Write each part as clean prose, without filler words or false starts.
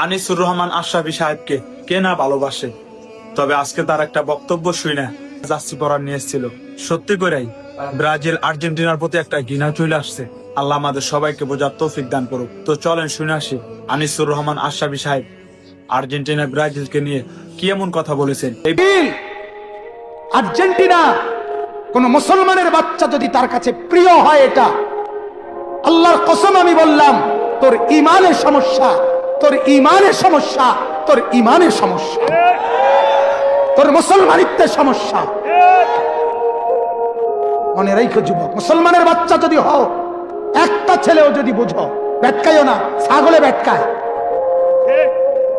আনিসুর রহমান আশরাফী সাহেবকে কে না ভালোবাসে, তবে আজকে তার একটা বক্তব্য শুনে জার্সি পরার নিয়ে এসেছিল। সত্যি করেই ব্রাজিল আর্জেন্টিনার প্রতি একটা ঘৃণা চলে আসছে। আল্লাহ আমাদের সবাইকে বোঝার তৌফিক দান করুক। তো চলেন শুনে আসি আনিসুর রহমান আশরাফী সাহেব আর্জেন্টিনা ব্রাজিলকে নিয়ে কি এমন কথা বলেছেন। আর্জেন্টিনা কোন মুসলমানের বাচ্চা যদি তার কাছে প্রিয় হয়, এটা আল্লাহর কসম আমি বললাম, তোর ইমানের সমস্যা, তোর ইমানের সমস্যা, তোর ইমানের সমস্যা, তোর মুসলমানিত্বের সমস্যা। মনে রেখো যুবক, মুসলমানের বাচ্চা যদি হও, একটা ছেলেও যদি বুঝো, ব্যাটকাইও না, ছাগলে ব্যাটকায়,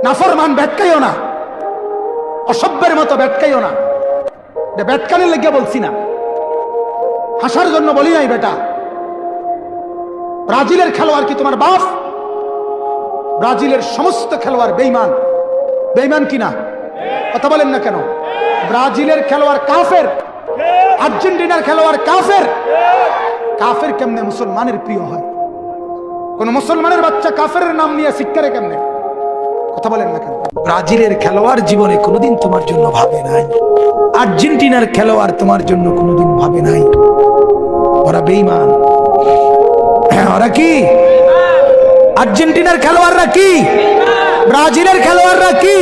নাফরমান ব্যাটকাইও না, অসভ্যের মতো ব্যাটকাইও না। ব্যাটকানের লেগে বলছি না, হাসার জন্য বলি নাই বেটা। ব্রাজিলের খেলোয়াড় কি তোমার বাপ? ব্রাজিলের সমস্ত খেলোয়াড় বেঈমান। বেঈমান কিনা কথা বলেন না কেন? ব্রাজিলের খেলোয়াড় কাফের, আর্জেন্টিনার খেলোয়াড় কাফের। কাফের কেমনে মুসলমানের প্রিয় হয়? কোন মুসলমানের বাচ্চা কাফের নাম নিয়ে শিক্ষারে কেমনে? কথা বলেন না কেন? ব্রাজিলের খেলোয়াড় জীবনে কোনোদিন তোমার জন্য ভাবে নাই, আর্জেন্টিনার খেলোয়াড় তোমার জন্য কোনোদিন ভাবে নাই। ওরা বেঈমান। ওরা কি? আর্জেন্টিনার খেলোয়াড়রা কি? ব্রাজিলের খেলোয়াড়রা কি?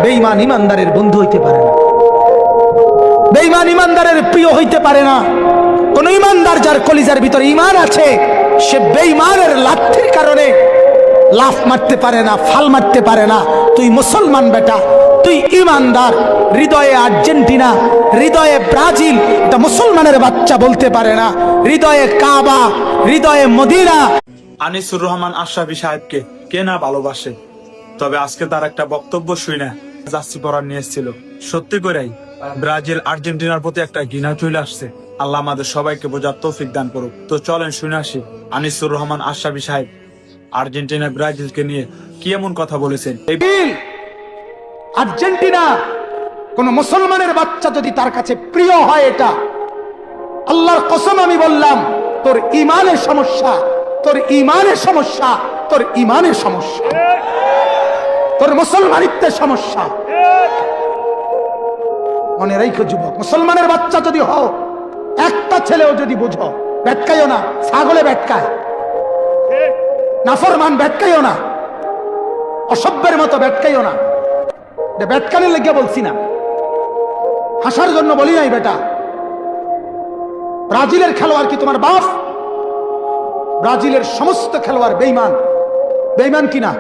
বেঈমান ইমানদারের বন্ধু হইতে পারে না, বেঈমান ইমানদারের প্রিয় হইতে পারে না। কোন ইমানদার যার কলিজার ভিতরে ইমান আছে, সে বেঈমানের লাঠির কারণে লাফ মারতে পারে না, ফাল মারতে পারে না। তুই মুসলমান বেটা, তুই ইমানদার। হৃদয়ে আর্জেন্টিনা, হৃদয়ে ব্রাজিল, এটা মুসলমানের বাচ্চা বলতে পারে না। হৃদয়ে কাবা, হৃদয়ে মদিনা। আনিসুর রহমান আশরাফী সাহেবকে কে না ভালোবাসে, তবে আজকে তার একটা বক্তব্য শুনে জার্সি পরার নিয়ে এসেছিল। সত্যি করেই ব্রাজিল আর্জেন্টিনার প্রতি একটা ঘৃণা চলে আসছে। আল্লাহ আমাদের সবাইকে বোঝার তৌফিক দান করুক। তো চলেন শুনে আসি আনিসুর রহমান আশরাফী সাহেব আর্জেন্টিনা ব্রাজিলকে নিয়ে কি এমন কথা বলেছেন। আর্জেন্টিনা কোন মুসলমানের বাচ্চা যদি তার কাছে প্রিয় হয়, এটা আল্লাহর কসম আমি বললাম, তোর ইমানের সমস্যা, তোর ইমানের সমস্যা, তোর ইমানের সমস্যা, তোর মুসলমানিত্বের সমস্যা। মনে রেখো যুবক, মুসলমানের বাচ্চা যদি হও, একটা ছেলেও যদি বুঝো, ব্যাটকাইও না, ছাগলে ব্যাটকায়, নাফরমান ব্যাটকাইও না, অসভ্যের মতো ব্যাটকাইও না। ব্যাটকানের লেগে বলছি না, হাসার জন্য বলি নাই বেটা। ব্রাজিলের খেলোয়াড় কি তোমার বাপ? ব্রাজিলের সমস্ত খেলোয়াড় বেঈমান। বেঈমান কিনা